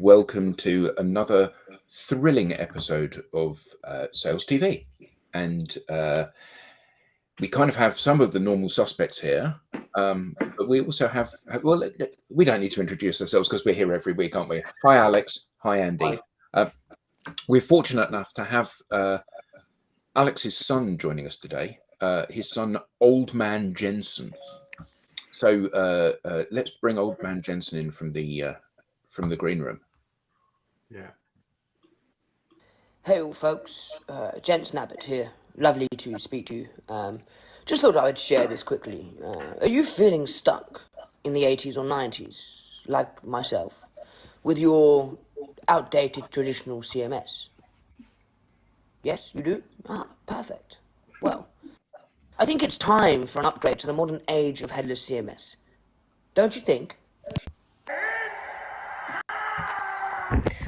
welcome to another thrilling episode of SalesTV. And we kind of have some of the normal suspects here, but we also have, well, we don't need to introduce ourselves because we're here every week, aren't we? Hi, Alex. Hi, Andy. We're fortunate enough to have Alex's son joining us today, his son, Old Man Jensen. So let's bring Old Man Jensen in from the green room. Yeah. Hey all folks, Jensen Abbott here. Lovely to speak to you. Just thought I would share this quickly. Are you feeling stuck in the 80s or 90s, like myself, with your outdated traditional CMS? Yes, you do? Ah, perfect. Well, I think it's time for an upgrade to the modern age of headless CMS. Don't you think?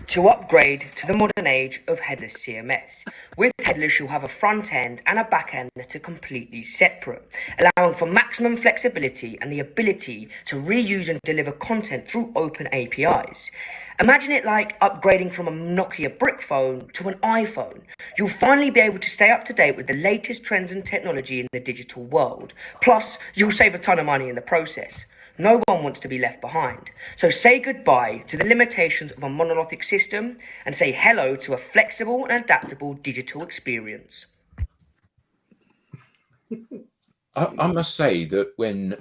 To upgrade to the modern age of headless CMS. With headless, you'll have a front end and a back end that are completely separate, allowing for maximum flexibility and the ability to reuse and deliver content through open APIs. Imagine it like upgrading from a Nokia brick phone to an iPhone. You'll finally be able to stay up to date with the latest trends and technology in the digital world. Plus, you'll save a ton of money in the process. No one wants to be left behind. So say goodbye to the limitations of a monolithic system and say hello to a flexible and adaptable digital experience. I must say that when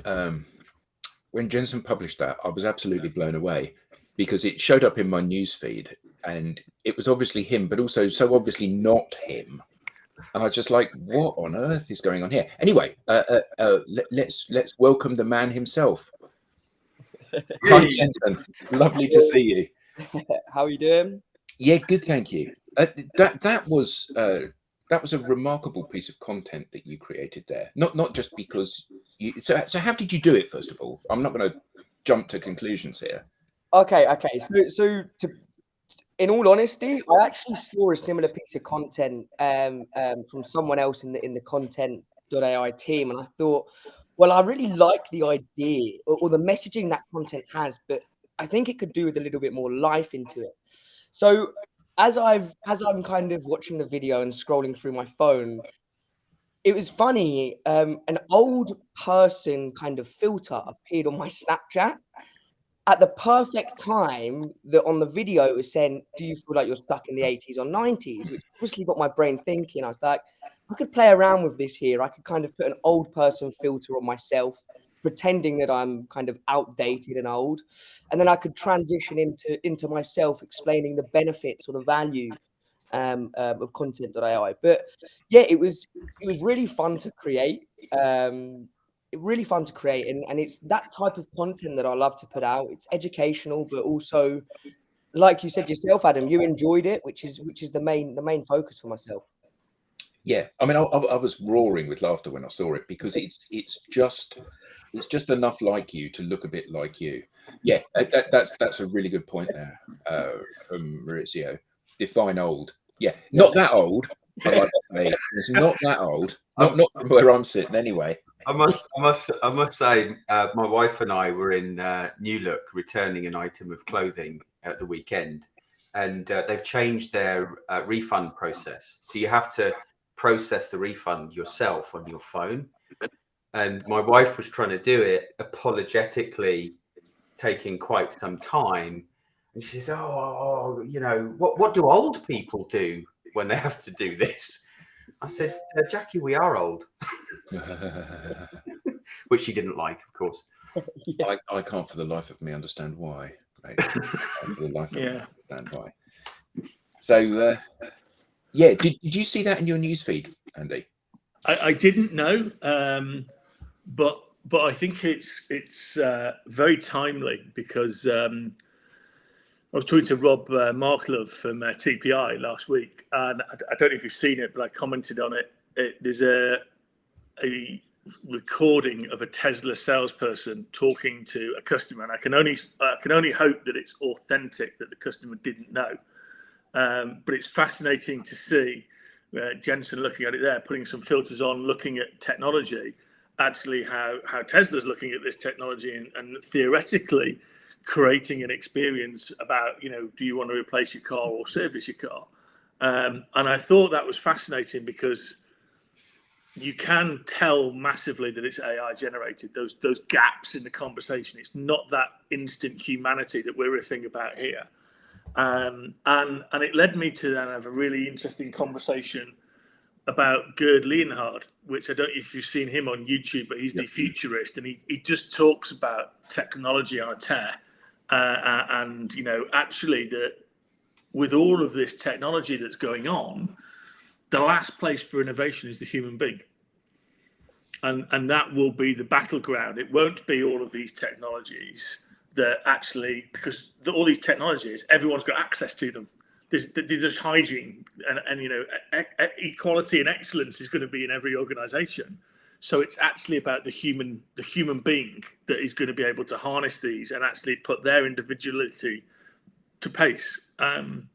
Jensen published that, I was absolutely blown away because it showed up in my newsfeed and it was obviously him, but also so obviously not him. And I was just like, what on earth is going on here? Anyway, let's welcome the man himself. Hi, Jensen. Lovely to see you. How are you doing? Yeah, good, thank you. That was a remarkable piece of content that you created there. Not just because you. So how did you do it? First of all, I'm not going to jump to conclusions here. Okay. So in all honesty, I actually saw a similar piece of content from someone else in the content.ai team, and I thought, well, I really like the idea or the messaging that content has, but I think it could do with a little bit more life into it. So as I'm kind of watching the video and scrolling through my phone, it was funny. An old person kind of filter appeared on my Snapchat at the perfect time that on the video it was saying, do you feel like you're stuck in the 80s or 90s? Which obviously got my brain thinking. I was like, I could play around with this here. I could kind of put an old person filter on myself, pretending that I'm kind of outdated and old. And then I could transition into myself explaining the benefits or the value of content.ai. But yeah, it was really fun to create. And it's that type of content that I love to put out. It's educational, but also, like you said yourself, Adam, you enjoyed it, which is the main focus for myself. Yeah, I mean, I was roaring with laughter when I saw it because it's just enough like you to look a bit like you. Yeah, that's a really good point there from Maurizio. Define old. Yeah, not that old. I like to say it's not that old. Not from where I'm sitting anyway. I must say, my wife and I were in New Look returning an item of clothing at the weekend, and they've changed their refund process. So you have to process the refund yourself on your phone. And my wife was trying to do it apologetically, taking quite some time. And she says, "Oh, you know, what do old people do when they have to do this?" I said, "Jackie, we are old." Which she didn't like, of course. Yeah. I can't for the life of me understand why. Right? For the life of me understand why. So, yeah, did you see that in your newsfeed, Andy? I didn't know, but I think it's very timely because I was talking to Rob Marklove from TPI last week, and I don't know if you've seen it, but I commented on it. There's a recording of a Tesla salesperson talking to a customer, and I can only hope that it's authentic, that the customer didn't know. But it's fascinating to see Jensen looking at it there, putting some filters on, looking at technology, actually how Tesla's looking at this technology and theoretically creating an experience about, do you want to replace your car or service your car? And I thought that was fascinating because you can tell massively that it's AI generated, those gaps in the conversation. It's not that instant humanity that we're riffing about here. And it led me to then have a really interesting conversation about Gerd Leonhard, which I don't know if you've seen him on YouTube, but he's the futurist, and he just talks about technology on a tear. And, actually that with all of this technology that's going on, the last place for innovation is the human being. And that will be the battleground. It won't be all of these technologies that actually, because all these technologies, everyone's got access to them. There's hygiene and equality and excellence is going to be in every organization. So it's actually about the human being that is going to be able to harness these and actually put their individuality to pace. And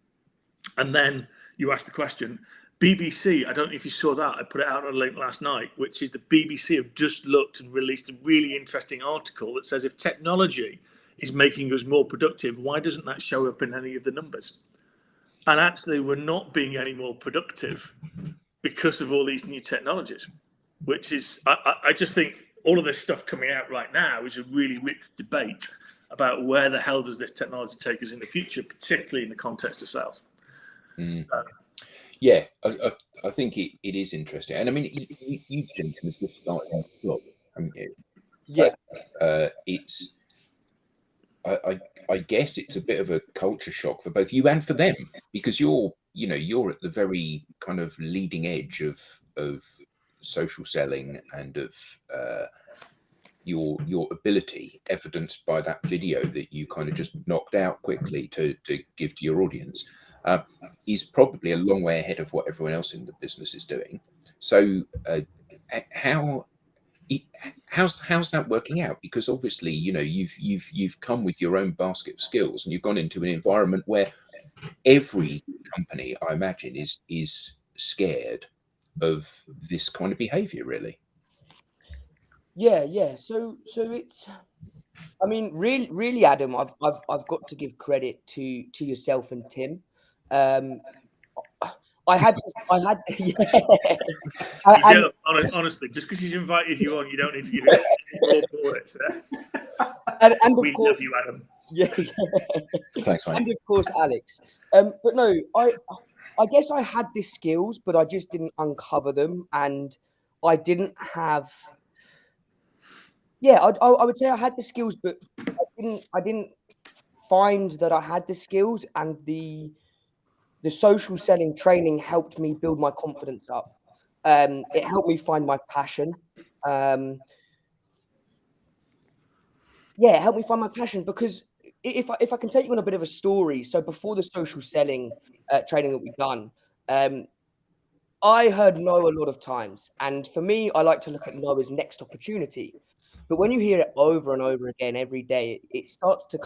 then you ask the question, BBC, I don't know if you saw that, I put it out on a link last night, which is the BBC have just looked and released a really interesting article that says if technology is making us more productive, why doesn't that show up in any of the numbers? And actually, we're not being any more productive because of all these new technologies, which is, I just think all of this stuff coming out right now is a really rich debate about where the hell does this technology take us in the future, particularly in the context of sales. Yeah, I think it is interesting. And I mean, you gentlemen just started out the job, haven't you? So, Yeah. it's, I guess it's a bit of a culture shock for both you and for them, because you're at the very kind of leading edge of social selling and of your ability, evidenced by that video that you kind of just knocked out quickly to give to your audience, is probably a long way ahead of what everyone else in the business is doing. So how's that working out? Because obviously, you've come with your own basket of skills, and you've gone into an environment where every company, I imagine, is scared of this kind of behavior, really. Yeah. So it's, I mean, really, Adam, I've got to give credit to yourself and Tim. I had, yeah. Honestly, just because he's invited you on, you don't need to give him more for it. And of we course, love you, Adam. Yeah. Thanks, mate. And of course, Alex. But no, I guess I had the skills, but I just didn't uncover them, and I didn't have. Yeah, I would say I had the skills, but I didn't find that I had the skills, and the social selling training helped me build my confidence up. It helped me find my passion. Yeah, it helped me find my passion, because if I can take you on a bit of a story. So before the social selling training that we've done, I heard no a lot of times, and for me, I like to look at no as next opportunity. But when you hear it over and over again every day, it starts to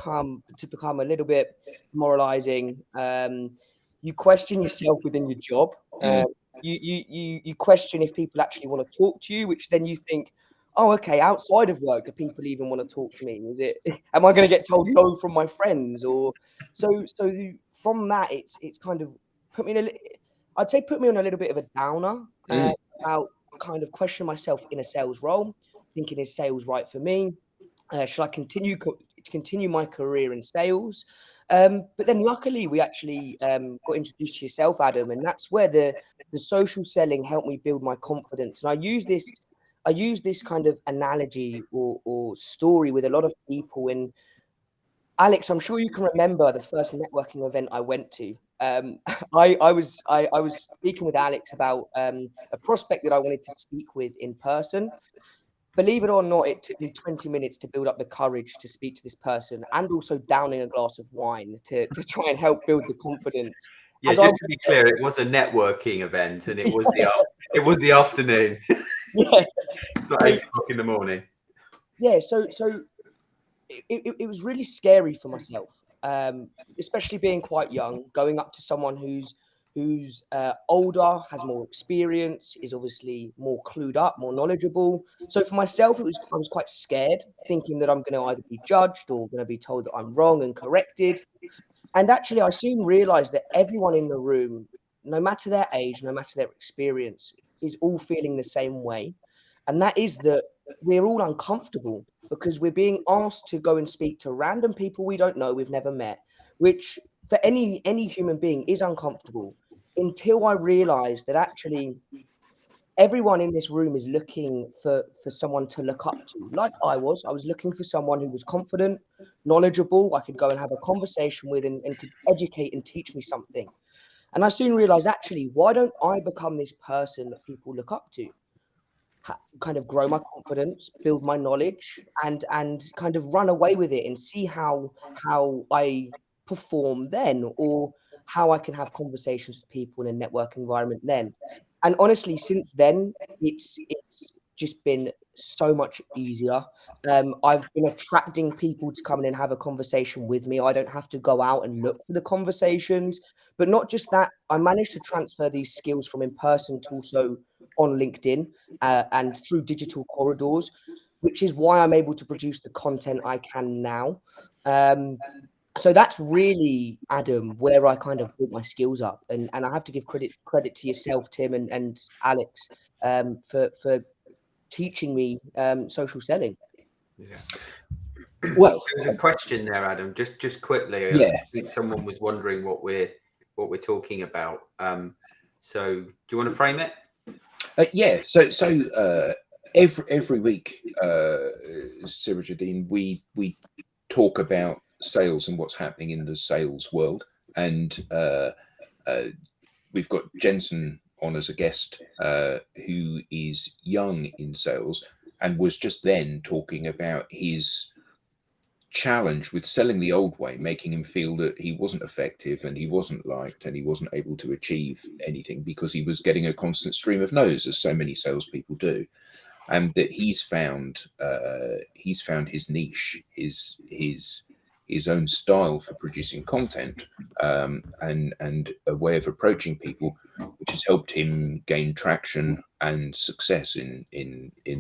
become a little bit demoralizing. You question yourself within your job. You question if people actually want to talk to you, which then you think, oh, okay, outside of work, do people even want to talk to me? Am I going to get told no from my friends? Or so from that, it's kind of put me on a little bit of a downer about kind of questioning myself in a sales role, thinking, is sales right for me? Should I continue my career in sales? But then luckily we actually got introduced to yourself, Adam, and that's where the social selling helped me build my confidence. And I use this kind of analogy or story with a lot of people. And Alex, I'm sure you can remember the first networking event I went to. I was speaking with Alex about a prospect that I wanted to speak with in person. Believe it or not, it took me 20 minutes to build up the courage to speak to this person, and also downing a glass of wine to try and help build the confidence. Yeah, just to be clear, it was a networking event, and it was the afternoon. Yeah, 8 o'clock in the morning. Yeah, so it was really scary for myself, especially being quite young, going up to someone who's who's older, has more experience, is obviously more clued up, more knowledgeable. So for myself, I was quite scared, thinking that I'm going to either be judged or going to be told that I'm wrong and corrected. And actually, I soon realized that everyone in the room, no matter their age, no matter their experience, is all feeling the same way. And that is that we're all uncomfortable because we're being asked to go and speak to random people we don't know, we've never met, which for any human being is uncomfortable, until I realized that actually everyone in this room is looking for someone to look up to. Like I was looking for someone who was confident, knowledgeable, I could go and have a conversation with and could educate and teach me something. And I soon realized, actually, why don't I become this person that people look up to? Kind of grow my confidence, build my knowledge, and kind of run away with it and see how I perform then, or how I can have conversations with people in a network environment then. And honestly, since then, it's just been so much easier. I've been attracting people to come in and have a conversation with me. I don't have to go out and look for the conversations. But not just that, I managed to transfer these skills from in person to also on LinkedIn and through digital corridors, which is why I'm able to produce the content I can now. So that's really, Adam, where I kind of built my skills up, and I have to give credit to yourself, Tim, and Alex, for teaching me social selling. Yeah. Well, There's a question there, Adam. Just quickly. Yeah. I think someone was wondering what we're talking about. So do you want to frame it? Yeah. So every week, Sirajadeen, we talk about sales and what's happening in the sales world, and we've got Jensen on as a guest, who is young in sales and was just then talking about his challenge with selling the old way, making him feel that he wasn't effective and he wasn't liked and he wasn't able to achieve anything because he was getting a constant stream of no's, as so many salespeople do. And that he's found his niche, his own style for producing content, and a way of approaching people, which has helped him gain traction and success in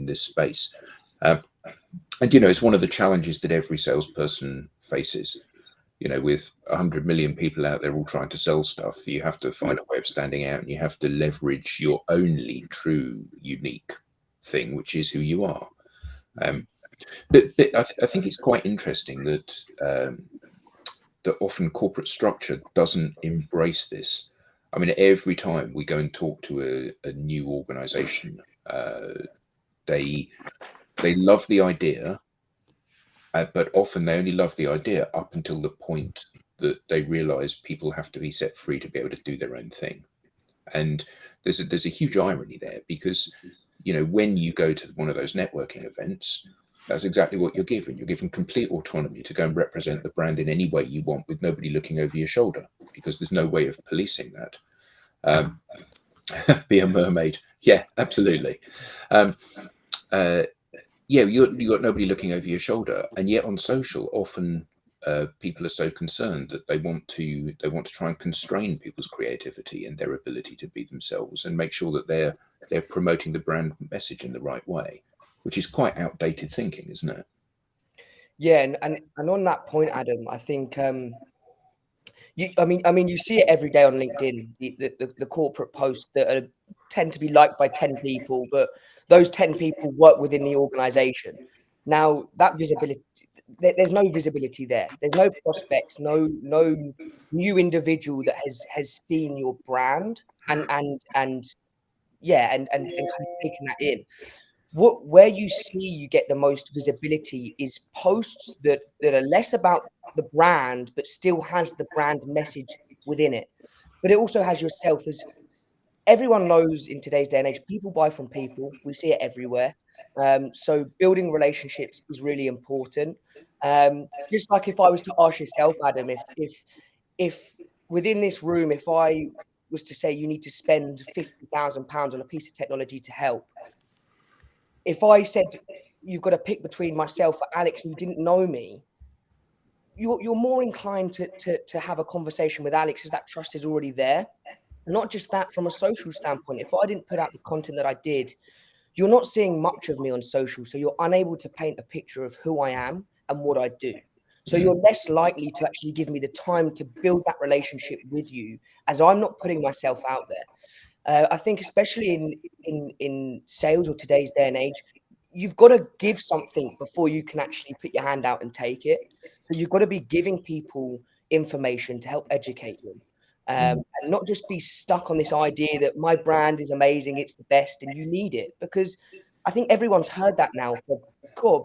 this space. And it's one of the challenges that every salesperson faces. With 100 million people out there all trying to sell stuff, you have to find a way of standing out, and you have to leverage your only true unique thing, which is who you are. But I think it's quite interesting that that often corporate structure doesn't embrace this. I mean, every time we go and talk to a new organization, they love the idea, but often they only love the idea up until the point that they realize people have to be set free to be able to do their own thing. And there's a huge irony there, because when you go to one of those networking events, that's exactly what you're given. You're given complete autonomy to go and represent the brand in any way you want, with nobody looking over your shoulder, because there's no way of policing that. Be a mermaid. Yeah, absolutely. Yeah, you got nobody looking over your shoulder, and yet on social, often people are so concerned that they want to try and constrain people's creativity and their ability to be themselves, and make sure that they're promoting the brand message in the right way, which is quite outdated thinking, isn't it? Yeah, and on that point, Adam, I think you see it every day on LinkedIn, the corporate posts that tend to be liked by 10 people, but those 10 people work within the organization. Now, that visibility, there's no visibility there. There's no prospects, no new individual that has seen your brand and kind of taken that in. Where you see you get the most visibility is posts that are less about the brand, but still has the brand message within it. But it also has yourself, as everyone knows in today's day and age, people buy from people. We see it everywhere. So building relationships is really important. Just like if I was to ask yourself, Adam, if within this room, if I was to say you need to spend £50,000 on a piece of technology to help, if I said you've got to pick between myself or Alex and you didn't know me, you're more inclined to have a conversation with Alex, as that trust is already there. Not just that, from a social standpoint, if I didn't put out the content that I did, you're not seeing much of me on social. So you're unable to paint a picture of who I am and what I do. So you're less likely to actually give me the time to build that relationship with you, as I'm not putting myself out there. I think especially in sales or today's day and age, you've got to give something before you can actually put your hand out and take it. So you've got to be giving people information to help educate them. And not just be stuck on this idea that my brand is amazing, it's the best, and you need it. Because I think everyone's heard that now for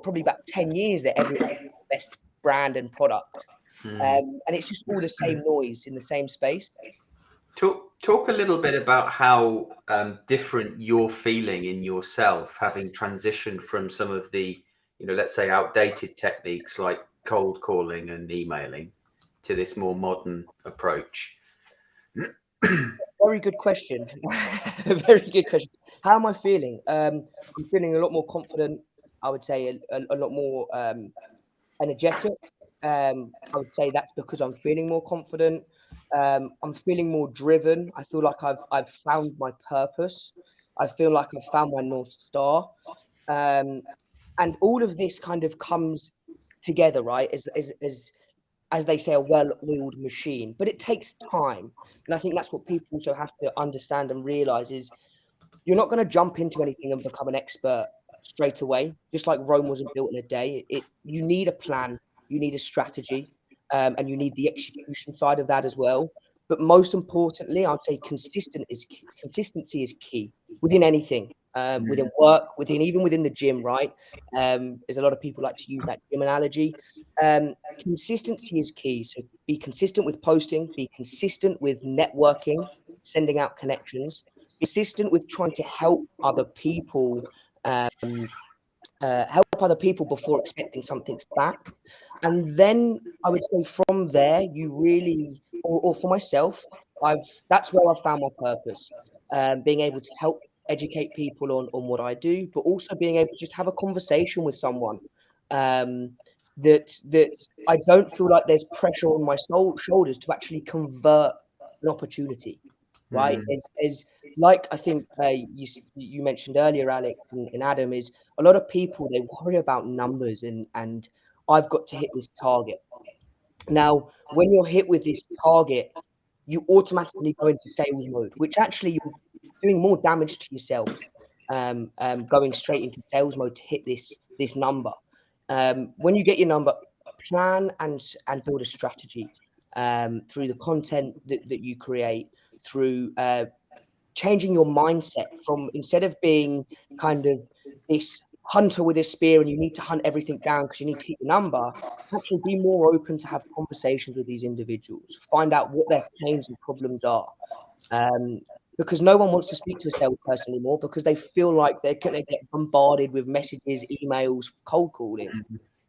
probably about 10 years, that everyone's the best brand and product. And it's just all the same noise in the same space. Talk a little bit about how different you're feeling in yourself, having transitioned from some of the, let's say, outdated techniques like cold calling and emailing to this more modern approach. Very good question. Very good question. How am I feeling? I'm feeling a lot more confident. I would say a lot more energetic. I would say that's because I'm feeling more confident. I'm feeling more driven. I feel like I've found my purpose. I feel like I've found my North Star. And all of this kind of comes together, right? As they say, a well-oiled machine, but it takes time. And I think that's what people also have to understand and realize is you're not going to jump into anything and become an expert straight away. Just like Rome wasn't built in a day. You need a plan, you need a strategy, and you need the execution side of that as well. But most importantly, I'd say consistency is key within anything, within work, even within the gym, right? There's a lot of people like to use that gym analogy. Consistency is key. So be consistent with posting, be consistent with networking, sending out connections, consistent with trying to help other people, before expecting something back. And then I would say from there, you really, or for myself, that's where I found my purpose. Being able to help educate people on what I do, but also being able to just have a conversation with someone. That I don't feel like there's pressure on my shoulders to actually convert an opportunity, right? Is like I think you mentioned earlier, Alex and Adam, is a lot of people, they worry about numbers and I've got to hit this target. Now, when you're hit with this target, you automatically go into sales mode, which actually you're doing more damage to yourself. Going straight into sales mode to hit this number. When you get your number, plan and build a strategy through the content that you create, through changing your mindset from, instead of being kind of this hunter with a spear and you need to hunt everything down because you need to hit the number, actually be more open to have conversations with these individuals, find out what their pains and problems are. Because no one wants to speak to a salesperson anymore because they feel like they're going to get bombarded with messages, emails, cold calling,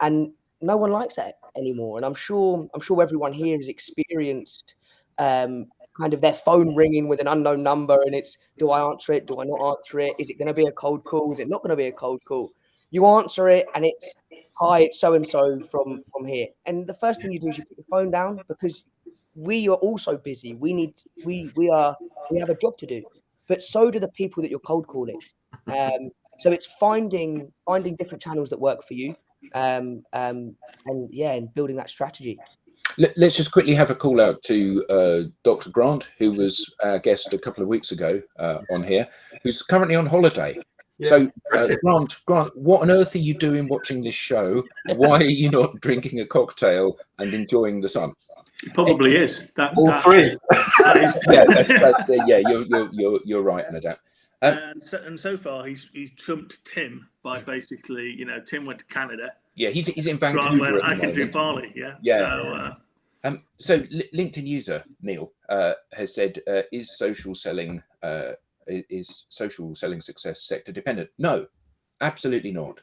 and no one likes that anymore. And I'm sure everyone here has experienced kind of their phone ringing with an unknown number, and it's, do I answer it? Do I not answer it? Is it going to be a cold call? Is it not going to be a cold call? You answer it, and it's, hi, it's so and so from here. And the first thing you do is you put your phone down, because we are also busy. We have a job to do, but so do the people that you're cold calling. So it's finding different channels that work for you, and building that strategy. Let's just quickly have a call out to Dr. Grant, who was our guest a couple of weeks ago on here, who's currently on holiday. Yeah, so Grant, what on earth are you doing watching this show? Why are you not drinking a cocktail and enjoying the sun? It probably is. All three. You're right, no doubt. And so far, he's trumped Tim by basically, Tim went to Canada. Yeah, he's in Vancouver. I can do Bali. Yeah. So LinkedIn user Neil has said, "Is social selling success sector dependent?" No, absolutely not.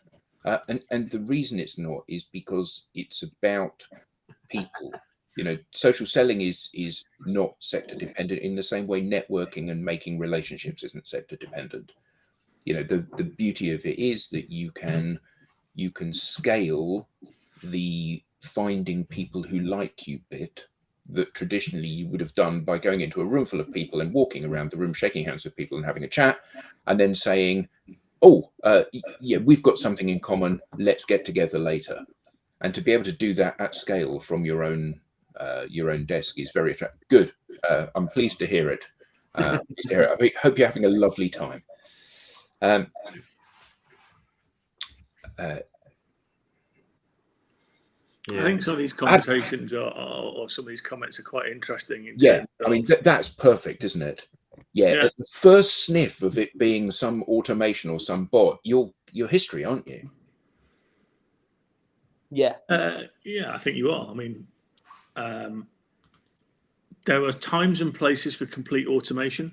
And the reason it's not is because it's about people. Social selling is not sector dependent in the same way networking and making relationships isn't sector dependent. The beauty of it is that you can scale the finding people who like you bit that traditionally you would have done by going into a room full of people and walking around the room, shaking hands with people and having a chat, and then saying, oh, yeah, we've got something in common, let's get together later. And to be able to do that at scale from your own desk is very attractive. Good. I'm pleased to hear it. I hope you're having a lovely time. I think some of these conversations or some of these comments are quite interesting. I mean, that's perfect, isn't it? Yeah. At the first sniff of it being some automation or some bot, you're history, aren't you? Yeah. Yeah, I think you are. I mean, there are times and places for complete automation,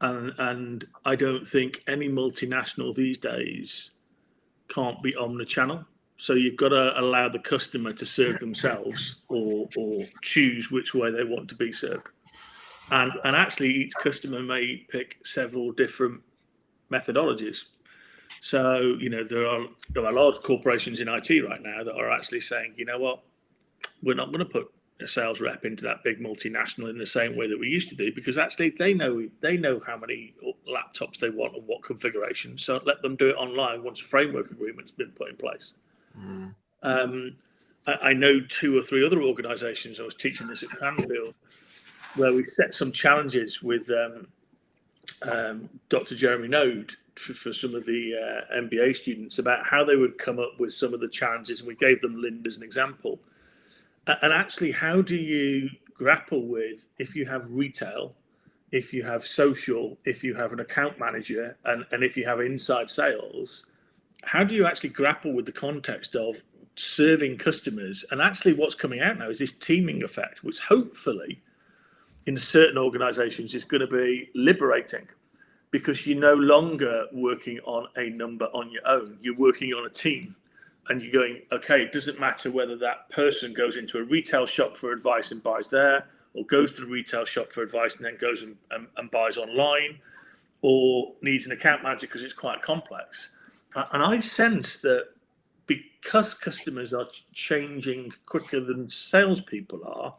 and I don't think any multinational these days can't be omnichannel. So you've got to allow the customer to serve themselves or choose which way they want to be served. And actually, each customer may pick several different methodologies. So, there are large corporations in IT right now that are actually saying, you know what, we're not going to put a sales rep into that big multinational in the same way that we used to do, because actually they know how many laptops they want and what configuration. So let them do it online once a framework agreement's been put in place. I know 2 or 3 other organisations. I was teaching this at Cranfield, where we set some challenges with Dr. Jeremy Node for some of the MBA students about how they would come up with some of the challenges, and we gave them Lind as an example. And actually, how do you grapple with, if you have retail, if you have social, if you have an account manager, and if you have inside sales, how do you actually grapple with the context of serving customers? And actually what's coming out now is this teaming effect, which hopefully in certain organizations is going to be liberating, because you're no longer working on a number on your own. You're working on a team. And you're going, okay, it doesn't matter whether that person goes into a retail shop for advice and buys there, or goes to the retail shop for advice and then goes and buys online, or needs an account manager because it's quite complex. And I sense that because customers are changing quicker than salespeople are,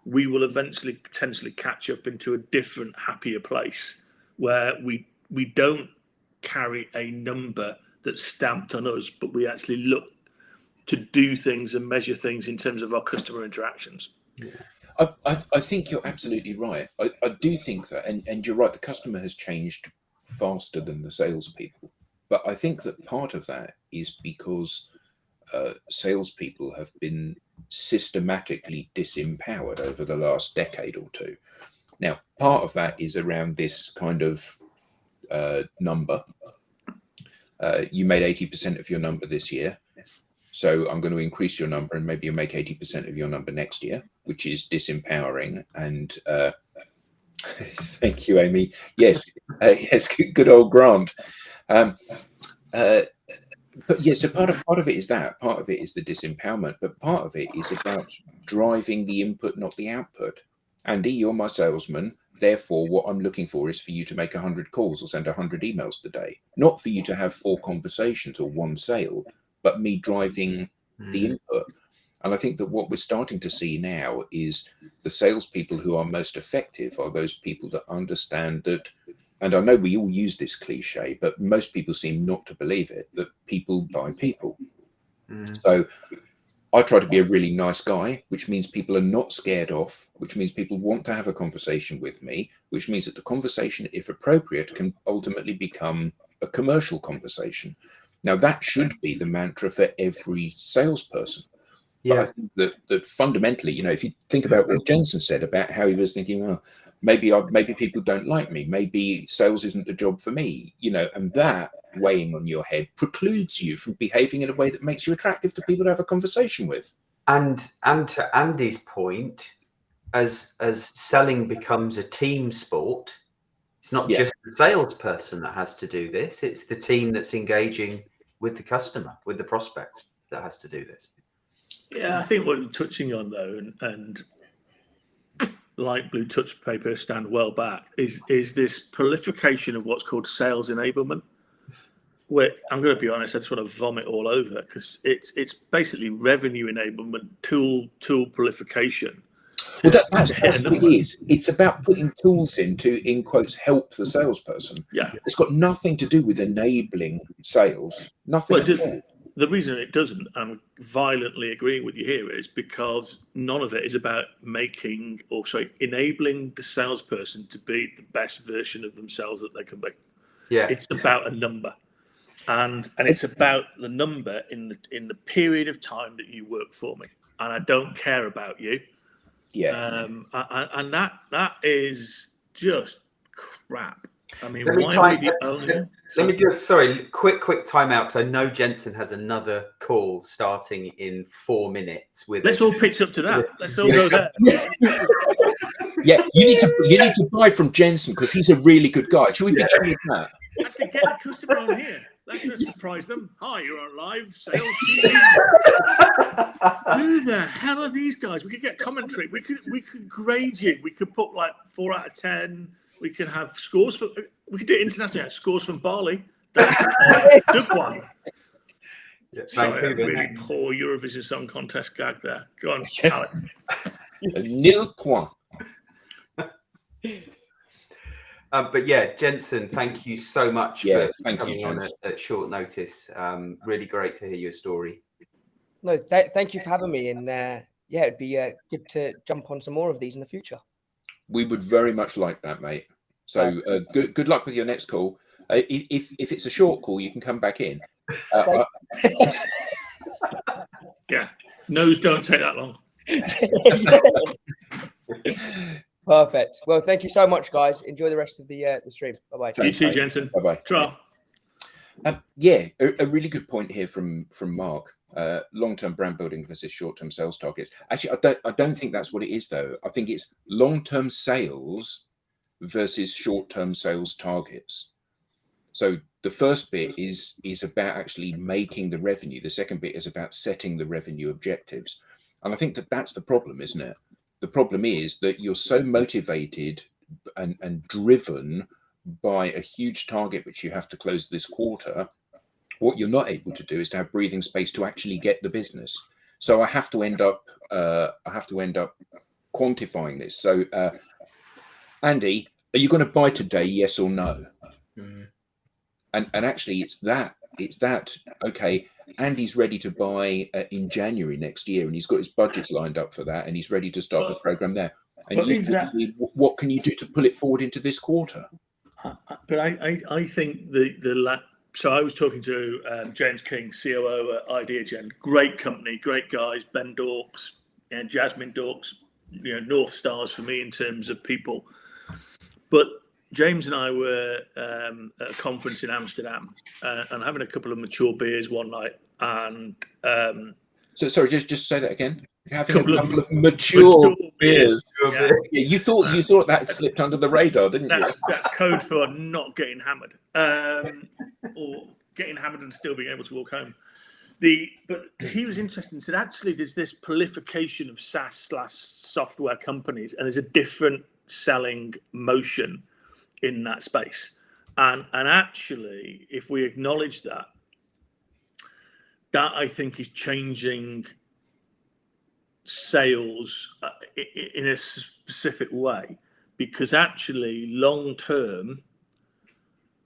we will eventually potentially catch up into a different, happier place where we don't carry a number that's stamped on us, but we actually look to do things and measure things in terms of our customer interactions. I think you're absolutely right. I do think that, and you're right, the customer has changed faster than the salespeople. But I think that part of that is because salespeople have been systematically disempowered over the last decade or two. Now, part of that is around this kind of number. You made 80% of your number this year, so I'm going to increase your number, and maybe you'll make 80% of your number next year, which is disempowering. And thank you, Amy. Yes, yes, good old Grant. But yeah, so part of it is that. Part of it is the disempowerment, but part of it is about driving the input, not the output. Andy, you're my salesman. Therefore, what I'm looking for is for you to make 100 calls or send 100 emails today, not for you to have 4 conversations or 1 sale, but me driving the input. And I think that what we're starting to see now is the salespeople who are most effective are those people that understand that, and I know we all use this cliche, but most people seem not to believe it, that people buy people. So I try to be a really nice guy, which means people are not scared off, which means people want to have a conversation with me, which means that the conversation, if appropriate, can ultimately become a commercial conversation. Now, that should be the mantra for every salesperson. Yeah. But I think that fundamentally, if you think about what Jensen said about how he was thinking, oh, maybe people don't like me, maybe sales isn't the job for me, and that weighing on your head precludes you from behaving in a way that makes you attractive to people to have a conversation with. And to Andy's point, as selling becomes a team sport, it's not just the salesperson that has to do this, it's the team that's engaging with the customer, with the prospect, that has to do this. Yeah, I think what you're touching on, though, and light blue touch paper stand well back, is this proliferation of what's called sales enablement, where I'm going to be honest, I just want to vomit all over, because it's basically revenue enablement, tool proliferation. Well, that's what it is. It's about putting tools in to, in quotes, help the salesperson. Yeah. It's got nothing to do with enabling sales. Nothing Well, at all. the reason it doesn't, I'm violently agreeing with you here, is because none of it is about enabling the salesperson to be the best version of themselves that they can be. Yeah. It's about a number. And it's about the number in the period of time that you work for me. And I don't care about you. Yeah. And that is just crap. I mean, Let me why try- are we the only... Let me do quick time out, because I know Jensen has another call starting in 4 minutes. Let's all pitch up to that. Let's all go there. Yeah, you need to buy from Jensen because he's a really good guy. Should we begin with that? Actually, get a customer on here. Let's surprise them. Hi, you're on live SalesTV. Who the hell are these guys? We could get commentary. We could grade you. We could put like 4 out of 10. We could have scores for. We could do it internationally. Scores from Bali. That's a good one. Yeah, Sorry, a really poor Eurovision Song Contest gag there. Go on, Alex. Nil point. But yeah, Jensen, thank you so much for coming on at short notice. Really great to hear your story. No, thank you for having me. And yeah, it'd be good to jump on some more of these in the future. We would very much like that, mate. So good luck with your next call. If it's a short call, you can come back in. Yeah, no's don't take that long. Perfect. Well, thank you so much, guys. Enjoy the rest of the stream. Bye bye. You too, Jensen. Bye bye. Ciao. Yeah, a really good point here from Mark. Long-term brand building versus short-term sales targets. Actually, I don't think that's what it is, though. I think it's long-term sales versus short-term sales targets. So the first bit is about actually making the revenue. The second bit is about setting the revenue objectives. And I think that's the problem, isn't it? The problem is that you're so motivated and driven by a huge target which you have to close this quarter. What you're not able to do is to have breathing space to actually get the business. So I have to end up quantifying this. So Andy, are you going to buy today? Yes or no? Mm. And actually, it's that. Okay, Andy's ready to buy in January next year, and he's got his budgets lined up for that, and he's ready to start the program there. And what can you do to pull it forward into this quarter? But I think so I was talking to James King, COO at IdeaGen. Great company, great guys, Ben Dorks and Jasmine Dorks, North Stars for me in terms of people. But James and I were at a conference in Amsterdam and having a couple of mature beers one night. And so sorry, just say that again. Having a couple of mature beers. Yeah. Yeah, you thought that slipped under the radar, didn't you? That's code for not getting hammered, or getting hammered and still being able to walk home. But he was interested and said, actually, there's this proliferation of SaaS/software companies, and there's a different selling motion in that space. And actually, if we acknowledge that I think is changing sales in a specific way, because actually long term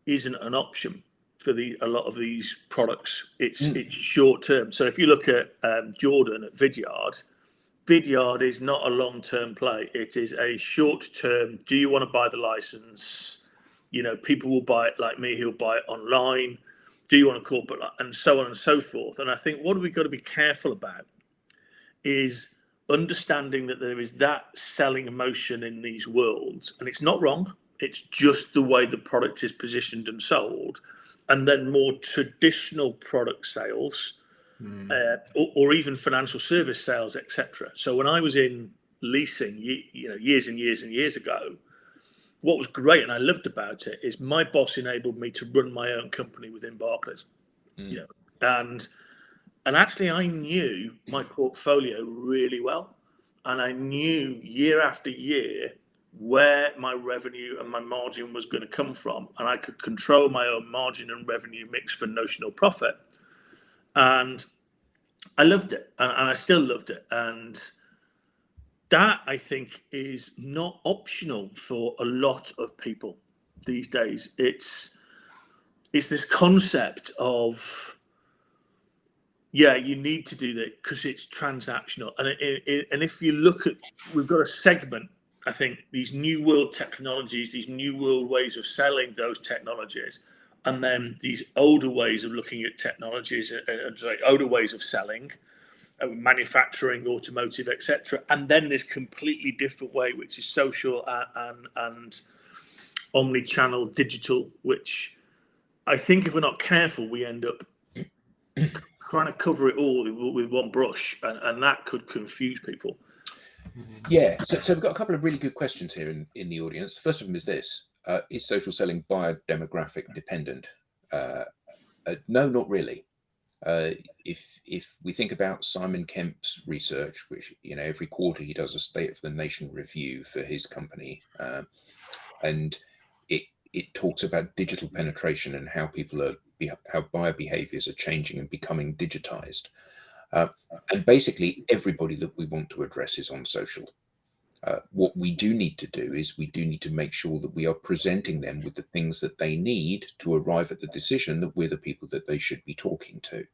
isn't an option for a lot of these products. It's short term. So if you look at Jordan at Vidyard is not a long term play. It is a short term. Do you want to buy the license? People will buy it like me. He'll buy it online. Do you want to corporate, and so on and so forth. And I think what we've got to be careful about is understanding that there is that selling motion in these worlds, and it's not wrong. It's just the way the product is positioned and sold. And then more traditional product sales, or even financial service sales, etc. So when I was in leasing, years and years and years ago, what was great and I loved about it is my boss enabled me to run my own company within Barclays. And actually I knew my portfolio really well, and I knew year after year where my revenue and my margin was going to come from, and I could control my own margin and revenue mix for notional profit. And I loved it, and I still loved it. And that I think is not optional for a lot of people these days. It's this concept of, yeah, you need to do that because it's transactional. And if you look at, we've got a segment, I think, these new world technologies, these new world ways of selling those technologies, and then these older ways of looking at technologies and older ways of selling, manufacturing, automotive, etc. And then this completely different way, which is social and omni-channel digital, which I think if we're not careful, we end up trying to cover it all with one brush, and that could confuse people. Yeah, so we've got a couple of really good questions here in the audience. The first of them is this: is social selling biodemographic dependent? No, not really. If we think about Simon Kemp's research, which every quarter he does a state of the nation review for his company, and it talks about digital penetration and how how buyer behaviors are changing and becoming digitized. And basically everybody that we want to address is on social. What we do need to do is we do need to make sure that we are presenting them with the things that they need to arrive at the decision that we're the people that they should be talking to.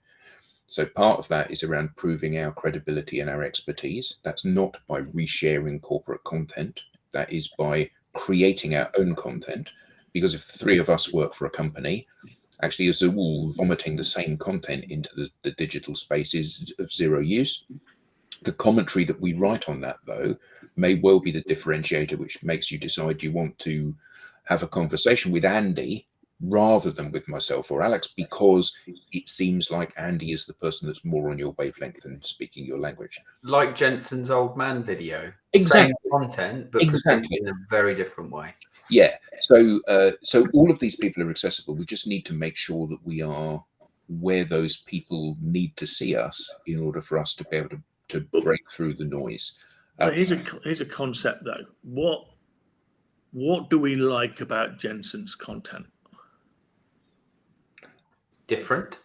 So part of that is around proving our credibility and our expertise. That's not by resharing corporate content. That is by creating our own content. Because if 3 of us work for a company, actually as a rule, vomiting the same content into the digital space is of zero use. The commentary that we write on that, though, may well be the differentiator, which makes you decide you want to have a conversation with Andy rather than with myself or Alex, because it seems like Andy is the person that's more on your wavelength and speaking your language. Like Jensen's old man video. Exactly. Same content, but Exactly. in a very different way. Yeah. So all of these people are accessible. We just need to make sure that we are where those people need to see us in order for us to be able to break through the noise. Here's a concept though. What do we like about Jensen's content? Different.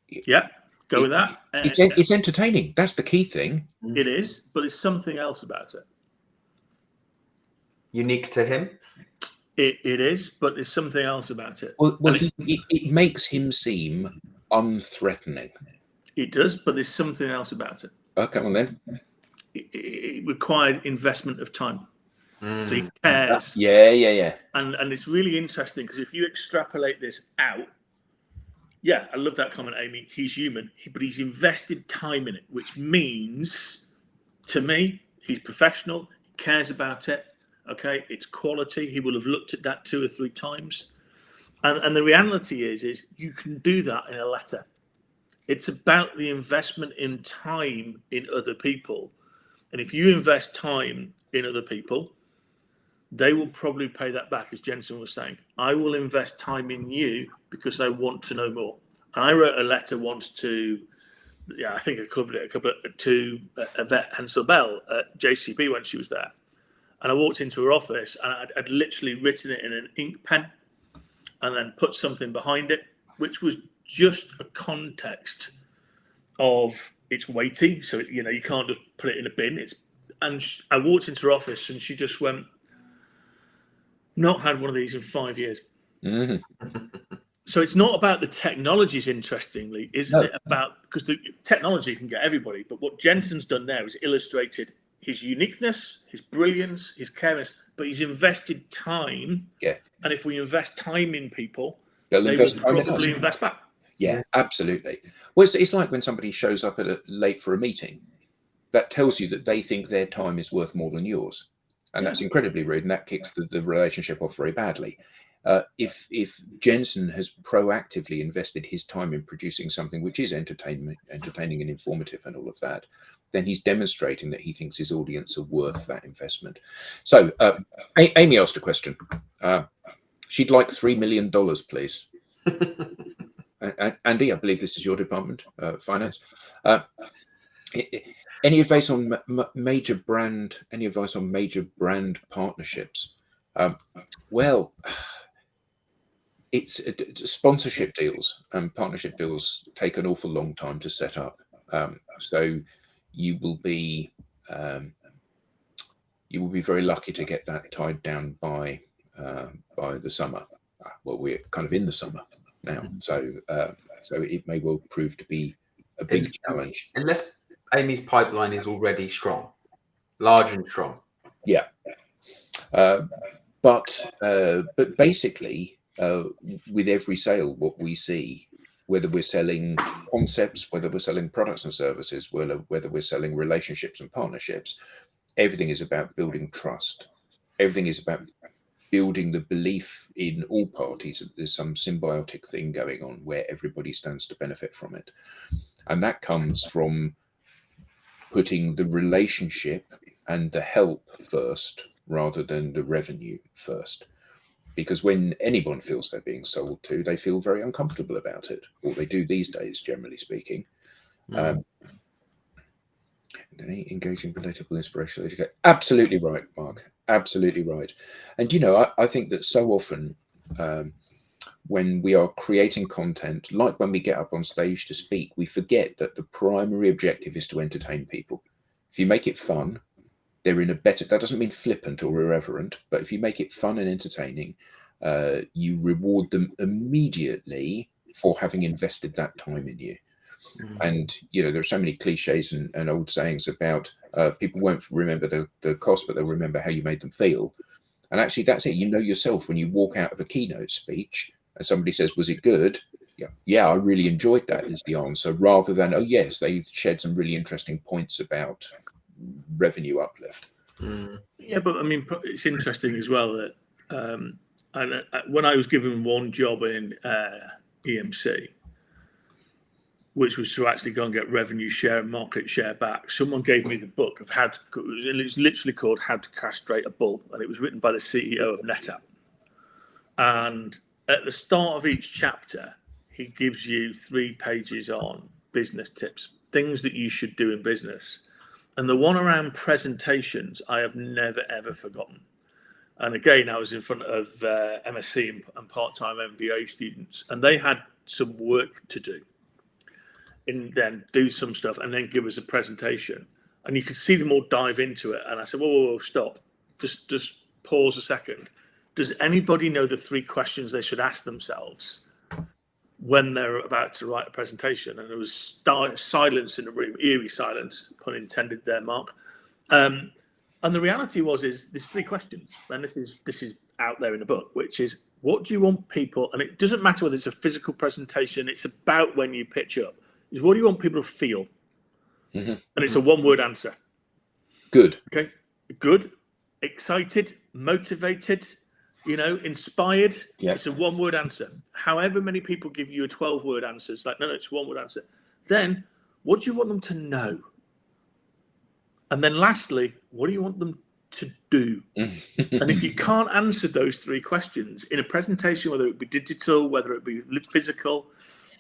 Yeah, go with that. It's entertaining. That's the key thing. It is, but it's something else about it. Unique to him. It is, but there's something else about it. Well it makes him seem unthreatening. It does, but there's something else about it. Okay, well then. It required investment of time. So he cares. Yeah. And it's really interesting because if you extrapolate this out, yeah, I love that comment, Amy. He's human, but he's invested time in it, which means, to me, he's professional, he cares about it. Okay, it's quality. He will have looked at that 2 or 3 times. And the reality is you can do that in a letter. It's about the investment in time in other people. And if you invest time in other people, they will probably pay that back, as Jensen was saying. I will invest time in you because I want to know more. And I wrote a letter once to, I think I covered it to Yvette Hansel-Bell at JCB when she was there. And I walked into her office and I'd literally written it in an ink pen and then put something behind it, which was just a context of it's weighty. So, you can't just put it in a bin. I walked into her office and she just went, not had one of these in 5 years. Mm-hmm. So it's not about the technologies, interestingly, isn't it? About, because the technology can get everybody, but what Jensen's done there is illustrated his uniqueness, his brilliance, his careness, but he's invested time. Yeah. And if we invest time in people, they will probably invest back. Yeah, absolutely. Well, it's like when somebody shows up late for a meeting. That tells you that they think their time is worth more than yours. And that's incredibly rude, and that kicks the relationship off very badly. If Jensen has proactively invested his time in producing something which is entertaining and informative and all of that, then he's demonstrating that he thinks his audience are worth that investment. So Amy asked a question. She'd like $3 million, please. Andy, I believe this is your department, finance. Any advice on major brand partnerships? Well, it's sponsorship deals and partnership deals take an awful long time to set up. So you will be you will be very lucky to get that tied down by the summer. Well, we're kind of in the summer now, so it may well prove to be a big challenge. Unless Amy's pipeline is already strong, large and strong. Yeah. But basically, with every sale, what we see, whether we're selling concepts, whether we're selling products and services, whether we're selling relationships and partnerships, everything is about building trust. Everything is about building the belief in all parties that there's some symbiotic thing going on where everybody stands to benefit from it. And that comes from putting the relationship and the help first rather than the revenue first. Because when anyone feels they're being sold to, they feel very uncomfortable about it, or they do these days, generally speaking. Engaging, relatable, inspirational education. Absolutely right, Mark. Absolutely right. And, I think that so often when we are creating content, like when we get up on stage to speak, we forget that the primary objective is to entertain people. If you make it fun, they're in a better, that doesn't mean flippant or irreverent, but if you make it fun and entertaining, you reward them immediately for having invested that time in you. And, there are so many cliches and old sayings about people won't remember the cost, but they'll remember how you made them feel. And actually, that's it. Yourself when you walk out of a keynote speech and somebody says, was it good? Yeah, I really enjoyed that is the answer, rather than, oh, yes, they shared some really interesting points about revenue uplift. Yeah, but I mean, it's interesting as well that and when I was given one job in EMC, which was to actually go and get revenue share and market share back, someone gave me the book of it's literally called How to Castrate a Bull, and it was written by the CEO of NetApp. And at the start of each chapter, he gives you 3 pages on business tips, things that you should do in business. And the one around presentations, I have never, ever forgotten. And again, I was in front of MSc and part-time MBA students, and they had some work to do. And then do some stuff and then give us a presentation. And you could see them all dive into it. And I said, whoa, stop. Just pause a second. Does anybody know the 3 questions they should ask themselves when they're about to write a presentation? And there was silence in the room, eerie silence, pun intended there, Mark. And the reality is there's 3 questions. And this is out there in the book, which is, what do you want people, and it doesn't matter whether it's a physical presentation, it's about when you pitch up, is what do you want people to feel? And it's a 1-word answer. Good. Okay. Good, excited, motivated, inspired. Yep. It's a 1-word answer. However many people give you a 12-word answer, it's like, no, it's a 1-word answer. Then what do you want them to know? And then lastly, what do you want them to do? And if you can't answer those 3 questions in a presentation, whether it be digital, whether it be physical,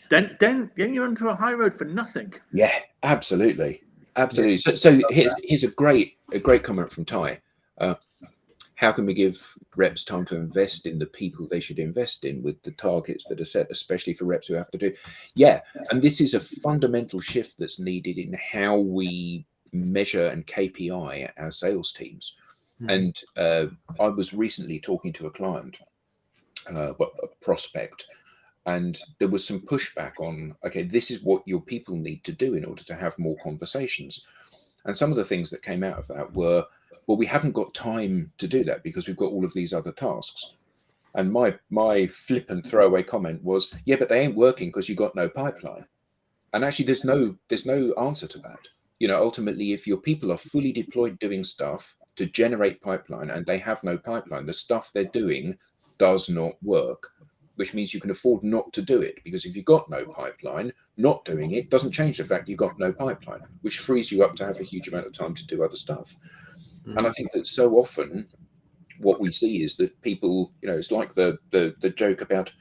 then you're onto a high road for nothing. Yeah, absolutely. So here's a great comment from Ty. How can we give reps time to invest in the people they should invest in with the targets that are set, especially for reps who have to do? Yeah, and this is a fundamental shift that's needed in how we measure and KPI our sales teams. And I was recently talking to a client, a prospect, and there was some pushback on, okay, this is what your people need to do in order to have more conversations. And some of the things that came out of that were, well, we haven't got time to do that because we've got all of these other tasks. And my flippant throwaway comment was, yeah, but they ain't working because you got no pipeline. And actually, there's no answer to that. Ultimately, if your people are fully deployed doing stuff to generate pipeline and they have no pipeline, the stuff they're doing does not work, which means you can afford not to do it, because if you've got no pipeline, not doing it doesn't change the fact you've got no pipeline, which frees you up to have a huge amount of time to do other stuff. And I think that so often what we see is that people, it's like the joke about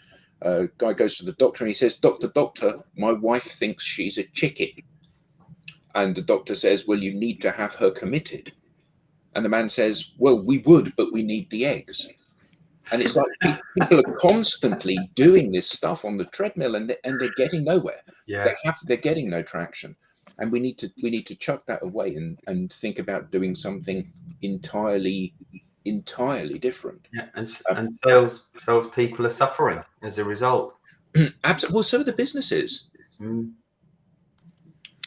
a guy goes to the doctor and he says, doctor, my wife thinks she's a chicken. And the doctor says, well, you need to have her committed. And the man says, well, we would, but we need the eggs. And it's like people are constantly doing this stuff on the treadmill and they're getting nowhere. Yeah. They're getting no traction. and we need to chuck that away and think about doing something entirely different. Yeah, and sales people are suffering as a result. Absolutely. Well, so are the businesses.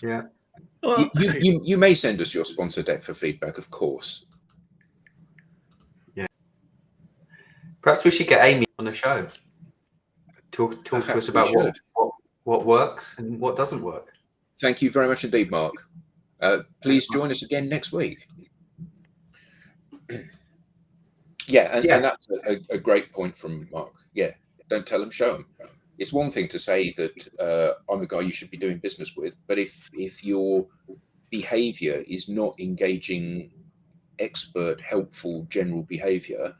Yeah. Well, You may send us your sponsor deck for feedback, of course. Yeah. Perhaps we should get Amy on the show. Talk to us about what works and what doesn't work. Thank you very much indeed, Mark. Please join us again next week. And that's a great point from Mark. Yeah, don't tell them, show them. It's one thing to say that I'm the guy you should be doing business with, but if your behavior is not engaging expert, helpful, general behavior,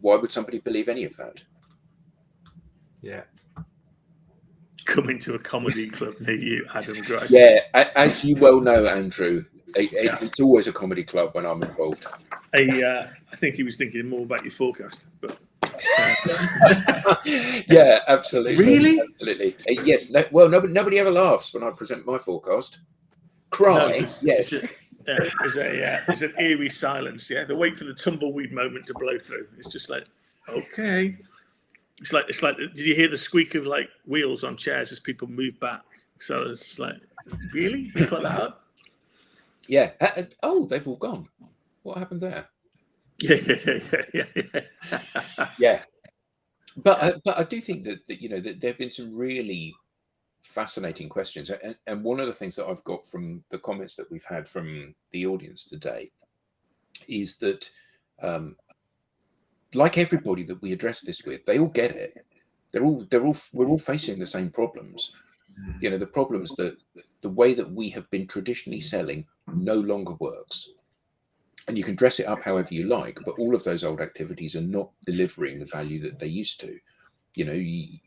why would somebody believe any of that? Yeah. Coming to a comedy club near you, Adam Gray. Yeah, as you well know, Andrew, it's always a comedy club when I'm involved. I think he was thinking more about your forecast, but yeah, absolutely. Really? Absolutely. Yes. No, well, nobody ever laughs when I present my forecast. Cry. No, yes. There's an eerie silence. Yeah, they wait for the tumbleweed moment to blow through. It's just like, okay. It's like. Did you hear the squeak of like wheels on chairs as people move back? So it's like, really? They put that up? Yeah. Oh, they've all gone. What happened there? Yeah. But I do think that that there have been some really fascinating questions, and one of the things that I've got from the comments that we've had from the audience today is that like everybody that we address this with, they all get it. We're all facing the same problems. The problems that the way that we have been traditionally selling no longer works. And you can dress it up however you like, but all of those old activities are not delivering the value that they used to. We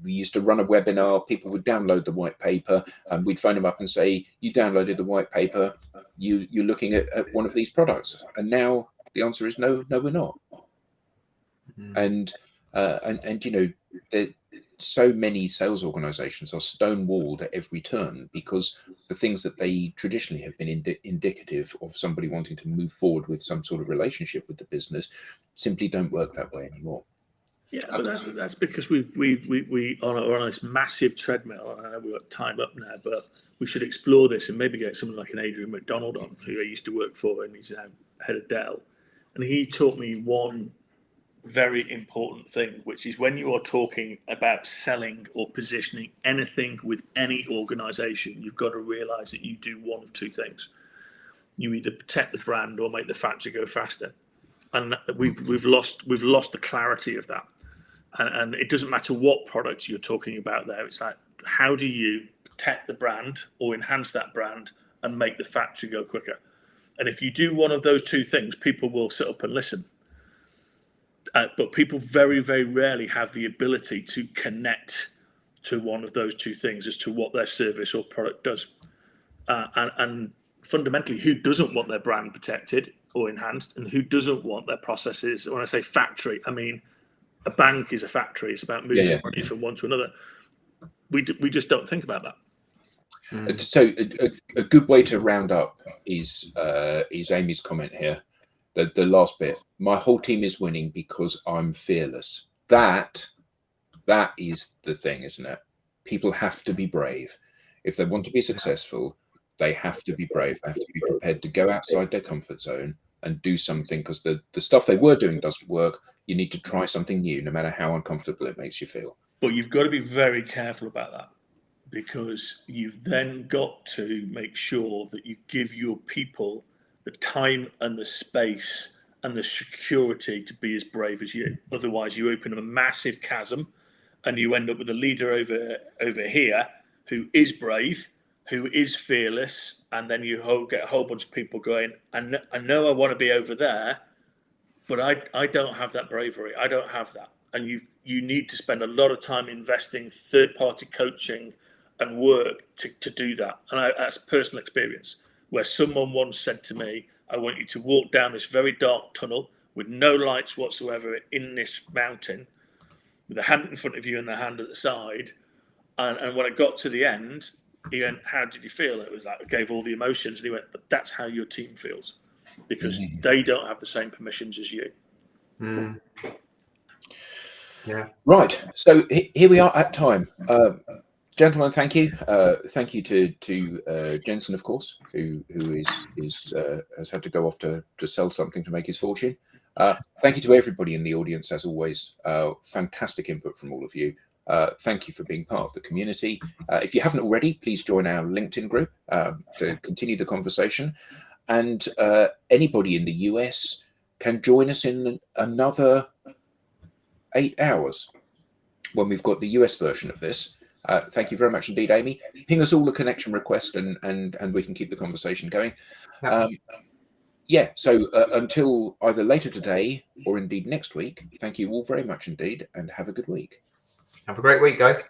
used to run a webinar, people would download the white paper, and we'd phone them up and say, you downloaded the white paper, you're looking at one of these products. And now the answer is no, we're not. And so many sales organizations are stonewalled at every turn because the things that they traditionally have been indicative of somebody wanting to move forward with some sort of relationship with the business simply don't work that way anymore. Yeah, but that's because we are on this massive treadmill. I know we've got time up now, but we should explore this and maybe get someone like an Adrian McDonald on, who I used to work for, and he's now head of Dell. And he taught me one very important thing, which is when you are talking about selling or positioning anything with any organization, you've got to realize that you do one of two things. You either protect the brand or make the factory go faster. And we've lost the clarity of that. And it doesn't matter what product you're talking about there. It's like, how do you protect the brand or enhance that brand and make the factory go quicker? And if you do one of those two things, people will sit up and listen. But people very, very rarely have the ability to connect to one of those two things as to what their service or product does. And fundamentally, who doesn't want their brand protected or enhanced, and who doesn't want their processes? When I say factory, I mean a bank is a factory. It's about moving money from one to another. We just don't think about that. So a good way to round up is Amy's comment here. The last bit. My whole team is winning because I'm fearless. That is the thing, isn't it? People have to be brave. If they want to be successful, they have to be brave. They have to be prepared to go outside their comfort zone and do something, because the stuff they were doing doesn't work. You need to try something new, no matter how uncomfortable it makes you feel. But you've got to be very careful about that, because you've then got to make sure that you give your people the time and the space and the security to be as brave as you. Otherwise, you open a massive chasm and you end up with a leader over here who is brave, who is fearless, and then you get a whole bunch of people going, I know I want to be over there, but I don't have that bravery. I don't have that. And you need to spend a lot of time investing third-party coaching and work to do that. And that's personal experience, where someone once said to me, I want you to walk down this very dark tunnel with no lights whatsoever in this mountain, with a hand in front of you and the hand at the side. And when I got to the end, He went, how did you feel? It was like, I gave all the emotions. And he went, but that's how your team feels, because they don't have the same permissions as you. Yeah. Right. So here we are at time. Gentlemen, thank you. Thank you to Jensen, of course, who has had to go off to sell something to make his fortune. Thank you to everybody in the audience, as always. Fantastic input from all of you. Thank you for being part of the community. If you haven't already, please join our LinkedIn group to continue the conversation. And anybody in the US can join us in another 8 hours when we've got the US version of this. Thank you very much indeed, Amy. Ping us all a connection request and we can keep the conversation going. So until either later today or indeed next week, thank you all very much indeed and have a good week. Have a great week, guys.